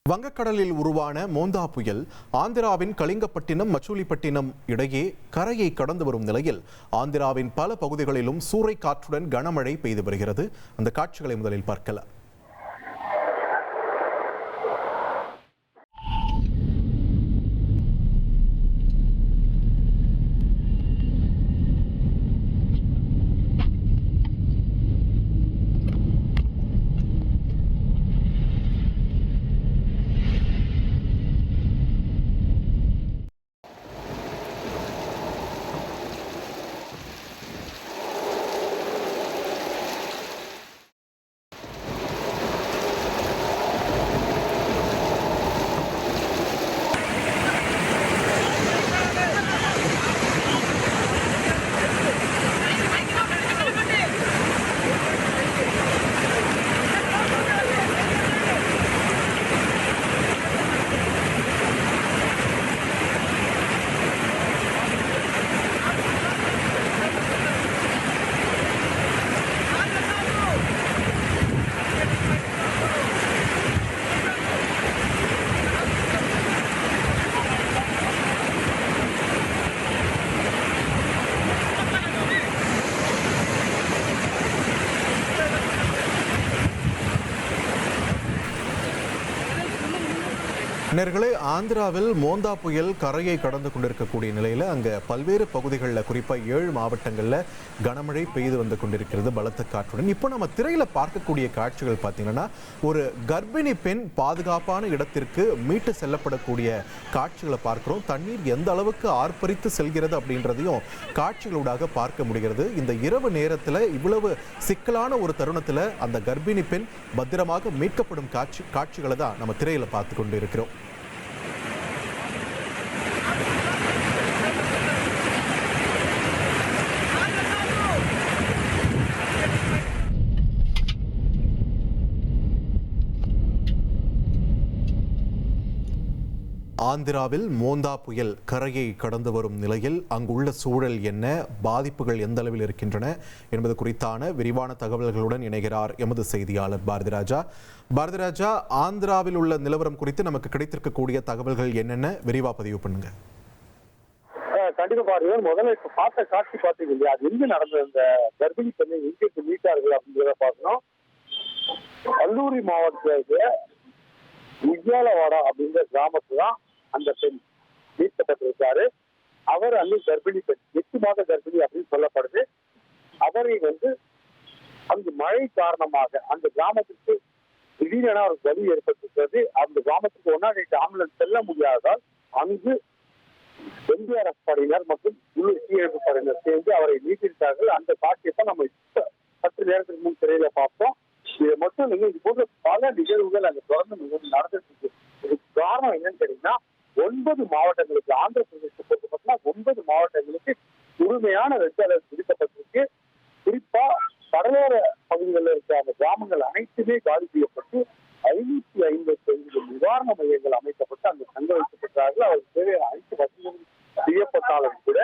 வங்கக்கடலில் உருவான மோந்தா புயல் ஆந்திராவின் கலிங்கப்பட்டினம் மச்சூலிப்பட்டினம் இடையே கரையை கடந்து வரும் நிலையில் ஆந்திராவின் பல பகுதிகளிலும் சூறைக்காற்றுடன் கனமழை பெய்து வருகிறது. அந்த காட்சிகளை முதலில் பார்க்கலாம். நேயர்களே, ஆந்திராவில் மோந்தா புயல் கரையை கடந்து கொண்டிருக்கக்கூடிய நிலையில் அங்கே பல்வேறு பகுதிகளில் குறிப்பாக 7 மாவட்டங்களில் கனமழை பெய்து வந்து கொண்டிருக்கிறது பலத்த காற்றுடன். இப்போ நம்ம திரையில் பார்க்கக்கூடிய காட்சிகள் பார்த்தீங்கன்னா, ஒரு கர்ப்பிணி பெண் பாதுகாப்பான இடத்திற்கு மீட்டு செல்லப்படக்கூடிய காட்சிகளை பார்க்குறோம். தண்ணீர் எந்த அளவுக்கு ஆர்ப்பரித்து செல்கிறது அப்படின்றதையும் காட்சிகளூடாக பார்க்க முடிகிறது. இந்த இரவு நேரத்தில் இவ்வளவு சிக்கலான ஒரு தருணத்தில் அந்த கர்ப்பிணி பெண் பத்திரமாக மீட்கப்படும் காட்சிகளை தான் நம்ம திரையில் பார்த்து கொண்டு இருக்கிறோம். ஆந்திராவில் மோந்தா புயல் கரையை கடந்து வரும் நிலையில் அங்குள்ள சூழல் என்ன, பாதிப்புகள் எந்த அளவில் இருக்கின்றன என்பது குறித்தான விரிவான தகவல்களுடன் இணைகிறார் எமது செய்தியாளர் பாரதிராஜா. பாரதிராஜா, ஆந்திராவில் உள்ள நிலவரம் குறித்து நமக்கு கிடைத்திருக்கக்கூடிய தகவல்கள் என்னென்ன விரிவா பதிவு பண்ணுங்க. கண்டிப்பா பாருங்க, முதல்ல இப்ப பார்த்த காட்சி பார்த்தீங்க இல்லையா, அது எங்க நடந்த இந்த கர்ப்பிணி பெண்ணை எங்கே மீட்டார்கள் அப்படிங்கிறத பார்க்கணும். கல்லூரி மாவட்டத்தில் விஜயாலவாடா அப்படிங்கிற கிராமத்துல தான் அந்த பெண் மீட்கப்பட்டிருக்காரு. அவர் அங்கு கர்ப்பிணி பெண், 8 மாத கர்ப்பிணி அப்படின்னு சொல்லப்படுது. அவரை அங்கு மழை காரணமாக அந்த கிராமத்திற்கு திடீரென ஒரு வலி ஏற்பட்டிருக்கிறது. அந்த கிராமத்துக்கு 108 ஆம்புலன்ஸ் செல்ல முடியாததால் அங்கு என்டிஆர்எஃப் படையினர் மற்றும் உள்ளூர் தீயணைப்பு படையினர் சேர்ந்து அவரை மீட்டிருக்கார்கள். அந்த காட்சியை நம்ம சற்று நேரத்துக்கு முன் திரையில பார்த்தோம். இது மட்டும் இல்லைங்க, இது போன்ற பல நிகழ்வுகள் அங்க தொடர்ந்து நடந்துட்டு இருக்கு. இதுக்கு காரணம் என்னன்னு கேட்டீங்கன்னா, 9 மாவட்டங்களுக்கு, ஆந்திர பிரதேசத்தை பொறுத்த பார்த்தீங்கன்னா 9 மாவட்டங்களுக்கு முழுமையான ரெட் அலர்ட் விதிக்கப்பட்டிருக்கு. குறிப்பா கடலோர பகுதிகளில் இருக்கிற அந்த கிராமங்கள் அனைத்துமே காலி செய்யப்பட்டு 555 நிவாரண மையங்கள் அமைக்கப்பட்டு அங்கு தங்க வைக்கப்பட்டார்கள். அவருக்கு தேவையான அனைத்து வசதிகளும் செய்யப்பட்டாலும் கூட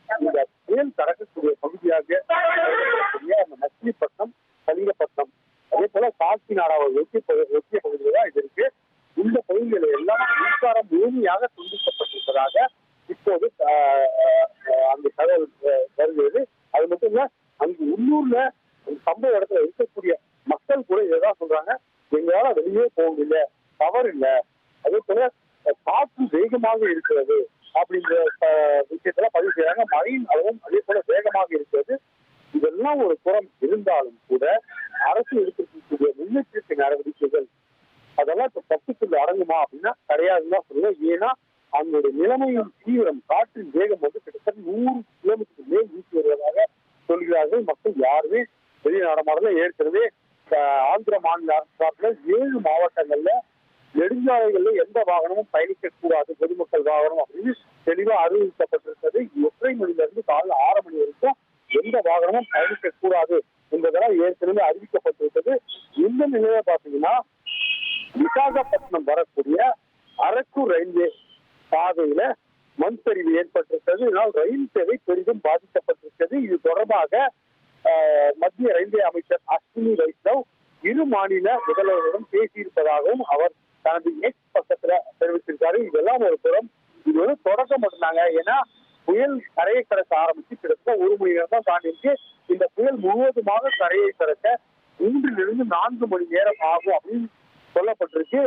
இந்த புயல் கடக்கக்கூடிய பகுதியாக அந்த மச்சிலிப்பட்டினம், கலிங்கப்பட்டினம், அதே போல காக்கிநாடாவை ஒட்டிய பகுதியில் தான் இது இருக்கு. இந்த பகுதிகளில் எல்லாம் மின்சாரம் முழுமையாக துண்டிக்கப்பட்டிருப்பதாக இப்போது அந்த தகவல் வருகிறது. அது மட்டும் இல்ல, அங்கு உள்ளூர்ல சம்பவ இடத்துல இருக்கக்கூடிய மக்கள் கூட இதான் சொல்றாங்க, எங்களால வெளியே போக முடியல, பவர் இல்லை, அதே போல காற்று வேகமாக இருக்கிறது அப்படிங்கிற விஷயத்துல பதிவு செய்யறாங்க. மழையின் அளவும் அதே போல வேகமாக இருக்கிறது. இதெல்லாம் ஒரு புறம் இருந்தாலும் கூட அரசு எடுக்கக்கூடிய முன்னெச்சரிக்கை நடவடிக்கைகள் அதெல்லாம் இப்ப தப்புக்குள்ள அடங்குமா அப்படின்னா கிடையாதுன்னு தான் சொல்லுவேன். ஏன்னா அவங்களுடைய நிலைமையின் தீவிரம், காற்றின் வேகம் கிட்டத்தட்ட 100 கிலோமீட்டருக்கு மேல் வீசி வருவதாக சொல்கிறார்கள். மக்கள் யாருமே வெளியே நடமாடல. ஏற்கனவே ஆந்திர மாநில அரசு சார்பில் 7 மாவட்டங்கள்ல நெடுஞ்சாலைகள்ல எந்த வாகனமும் பயணிக்க கூடாது, பொதுமக்கள் வாகனம் அப்படின்னு தெளிவா அறிவிக்கப்பட்டிருக்கிறது. 8:30 மணிலிருந்து காலையில் 6 மணி வரைக்கும் எந்த வாகனமும் பயணிக்க கூடாது என்பதெல்லாம் ஏற்கனவே அறிவிக்கப்பட்டிருக்கிறது. இந்த நிலையில பாத்தீங்கன்னா, விசாகப்பட்டினம் வரக்கூடிய அரக்கூர் ரயில்வே பாதையில மண் சரிவு ஏற்பட்டிருக்கிறது. இதனால் ரயில் சேவை பெரிதும் பாதிக்கப்பட்டிருக்கிறது. இது தொடர்பாக மத்திய ரயில்வே அமைச்சர் அஸ்வினி வைஷ்ணவ் 2 மாநில முதல்வர்களுடன் பேசியிருப்பதாகவும் அவர் தனது எக்ஸ் இதெல்லாம் ஒரு புறம். இது வந்து தொடக்கம் மட்டும்தாங்க. ஏன்னா புயல் கரையை கடக்க ஆரம்பிச்சு கிட்டத்தட்ட 1 மணி நேரம் தான் தாண்டிச்சு. இந்த புயல் முழுவதுமாக கரையை கடக்க 3 to 4 மணி நேரம் ஆகும் அப்படின்னு சொல்லப்பட்டிருக்கு.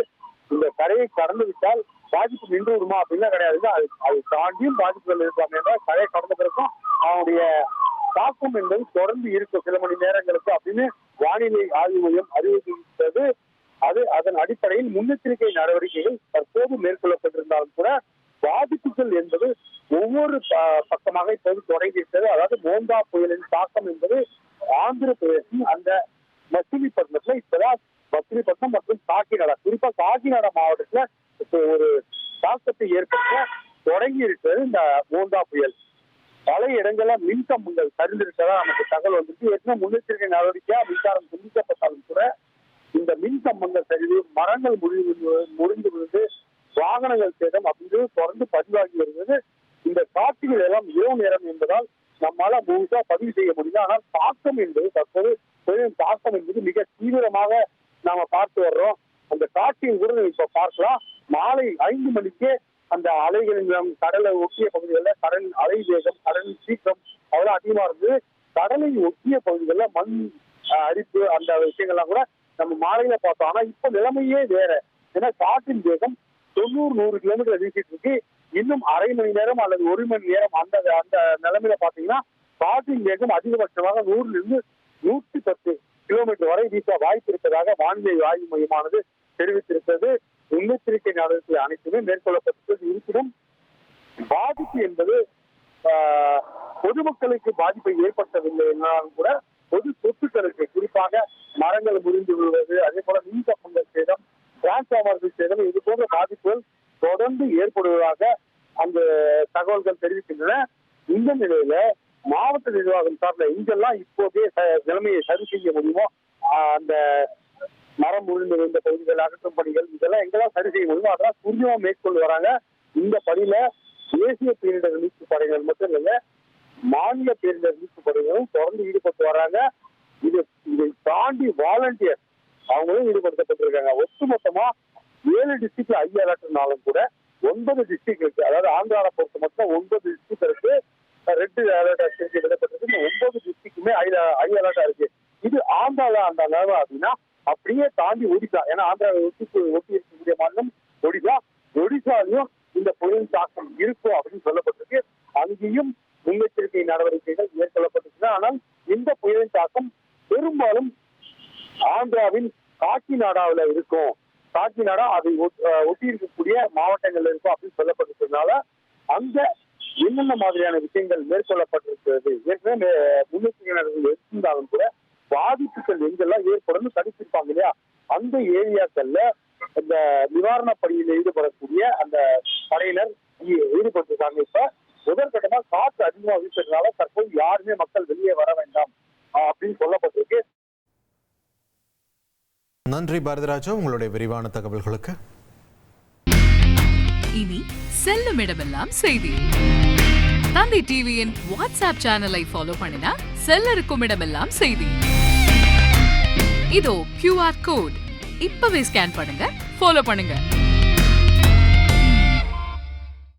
இந்த கரையை கடந்து விட்டால் பாதிப்பு நின்று விடுமா அப்படின்னா கிடையாது. அது தாண்டியும் பாதிப்புகள் இருக்கலாம். என்றால் கரையை கடந்த பிறகும் அவனுடைய தாக்கம் என்பது தொடர்ந்து இருக்கும் சில மணி நேரங்களுக்கு அப்படின்னு வானிலை ஆய்வு மையம் அறிவித்திருக்கிறது. அதன் அடிப்படையில் முன்னெச்சரிக்கை நடவடிக்கைகள் தற்போது மேற்கொள்ளப்பட்டிருந்தாலும் கூட பாதிப்புகள் என்பது ஒவ்வொரு பக்கமாக இப்போது தொடங்கி இருக்கிறது. அதாவது மோந்தா புயலின் தாக்கம் என்பது ஆந்திர பிரதேசம் அந்த மச்சிலிப்பட்டினத்துல இப்பதான் மச்சிலிப்பட்டினம் மற்றும் காக்கிநாடா, குறிப்பா காக்கிநாடா மாவட்டத்துல ஒரு தாக்கத்தை ஏற்படுத்த தொடங்கி இருக்கிறது இந்த மோந்தா புயல். பல இடங்கள்ல மின்கம்பங்கள் சரிந்திருக்கிறதா நமக்கு தகவல் வந்துருக்கு. ஏற்கனவே முன்னெச்சரிக்கை நடவடிக்கையா மின்சாரம் துண்டிக்கப்பட்டாலும் கூட இந்த மின்கம்பங்கள் சரிவு, மரங்கள் முறிந்து விழுந்து வாகனங்கள் சேதம் அப்படின்றது தொடர்ந்து பதிவாகி வருகிறது. இந்த காட்சிகள் எல்லாம் இரவு நேரம் என்பதால் நம்மால முழுசா பதிவு செய்ய முடியல. ஆனால் தாக்கம் என்பது தற்போது தாக்கம் என்பது மிக தீவிரமாக நாம பார்த்து வர்றோம். அந்த காட்சியில் கூட இப்ப பார்க்கலாம். மாலை 5 மணிக்கே அந்த அலைகளின் கடலை ஒட்டிய பகுதிகளில் கடலின் அலை வேகம், கடலின் சீற்றம் அதெல்லாம் அதிகமா இருந்தது. கடலை ஒட்டிய பகுதிகளில் மண் அரிப்பு அந்த விஷயங்கள்லாம் கூட நம்ம மாலையில பார்த்தோம். ஆனா இப்ப நிலைமையே வேற. ஏன்னா காற்றின் வேகம் 90-100 கிலோமீட்டர் வீசிட்டு இருக்கு. இன்னும் அரை மணி நேரம் அல்லது 1 மணி நேரம் அந்த நிலைமையில பாத்தீங்கன்னா காற்றின் வேகம் அதிகபட்சமாக 100 to 110 கிலோமீட்டர் வரை வீச வாய்ப்பு இருப்பதாக வானிலை ஆய்வு மையமானது தெரிவித்திருக்கிறது. முன்னெச்சரிக்கை நடவடிக்கை அனைத்துமே மேற்கொள்ளப்பட்டது. இருப்பினும் பாதிப்பு என்பது பொதுமக்களுக்கு பாதிப்பை ஏற்படுத்தவில்லை என்றாலும் கூட பொது சொத்துக்களுக்கு, குறிப்பாக மரங்கள் முறிந்து விழுவது, அதே போல மின்கம்பங்கள் சேதம், டிரான்ஸ்பார்மர்கள் சேதம், இது போன்ற பாதிப்புகள் தொடர்ந்து ஏற்படுவதாக அந்த தகவல்கள் தெரிவிக்கின்றன. இந்த நிலையில மாவட்ட நிர்வாகம் சார்ந்த இங்கெல்லாம் இப்போதே நிலைமையை சரி செய்ய முடியுமோ அந்த மரம் முறிந்து விழுந்த பகுதிகள் அகற்றும் பணிகள் இதெல்லாம் எங்கெல்லாம் சரி செய்ய முடியுமோ அதெல்லாம் துரிதமா மேற்கொண்டு வராங்க. இந்த பணியில தேசிய பேரிடர் மீட்பு படைகள் மட்டும் இல்லைங்க, மாநில பேரிடர் மீட்பு படைகளும் தொடர்ந்து ஈடுபட்டு வராங்க. இதை தாண்டி வாலண்டியர் அவங்களும் ஈடுபடுத்தப்பட்டிருக்காங்க. ஒட்டுமொத்தமா 7 டிஸ்ட்ரிக்ட்ல ஹை அலர்ட்னாலும் கூட 9 டிஸ்ட்ரிக்ட் இருக்கு. அதாவது ஆந்திராவை பொறுத்த மட்டும் 9 டிஸ்ட்ரிக்ட் இருக்கு. ரெட் அலர்ட் எச்சரிக்கை விடப்பட்டிருக்கு. இந்த 9 டிஸ்ட்ரிக்டுமே ஹை அலர்ட்டா இருக்கு. இது ஆந்திரால அந்த அளவு அப்படின்னா அப்படியே தாண்டி ஒடிசா, ஏன்னா ஆந்திராவை ஒட்டி இருக்கக்கூடிய மாநிலம் ஒடிசா. ஒடிசாலையும் இந்த புயலின் தாக்கம் இருக்கும் அப்படின்னு சொல்லப்பட்டிருக்கு. அங்கேயும் முன்னெச்சரிக்கை நடவடிக்கைகள் மேற்கொள்ளப்பட்டிருக்கு. ஆனால் இந்த புயலின் தாக்கம் பெரும்பாலும் ஆந்திராவின் காக்கிநாடாவில் இருக்கும். காக்கிநாடா அதை ஒட்டி இருக்கக்கூடிய மாவட்டங்கள் இருக்கும் அப்படின்னு சொல்லப்பட்டிருக்கிறதுனால அங்க என்னென்ன மாதிரியான விஷயங்கள் மேற்கொள்ளப்பட்டிருக்கிறது, ஏற்கனவே முன்னெச்சரிக்கை நடவடிக்கைகள் எடுத்திருந்தாலும் கூட பாதிப்புகள் எங்கெல்லாம் ஏற்படும் தடுத்திருப்பாங்க இல்லையா, அந்த ஏரியாக்கள்ல இந்த நிவாரண பணியில் ஈடுபடக்கூடிய அந்த படையினர் ஈடுபட்டிருக்காங்க. இப்ப முதற்கட்டமா காற்று அதிகமா வீசுறதுனால தற்போது யாருமே மக்கள் வெளியே வர வேண்டாம் அப்படின்னு சொல்லப்பட்டிருக்கு. நன்றி பாரதிராஜா, உங்களுடைய விரிவான தகவல்களுக்கு. இனி செல்லும் இடமெல்லாம் செய்தி. தந்தை டிவியின் வாட்ஸ்அப் சேனலை ஃபாலோ பண்ணினா செல்ல இருக்கும் இடமெல்லாம் செய்தி. இதோ QR கோட் இப்பவே ஸ்கேன் பண்ணுங்க, ஃபாலோ பண்ணுங்க.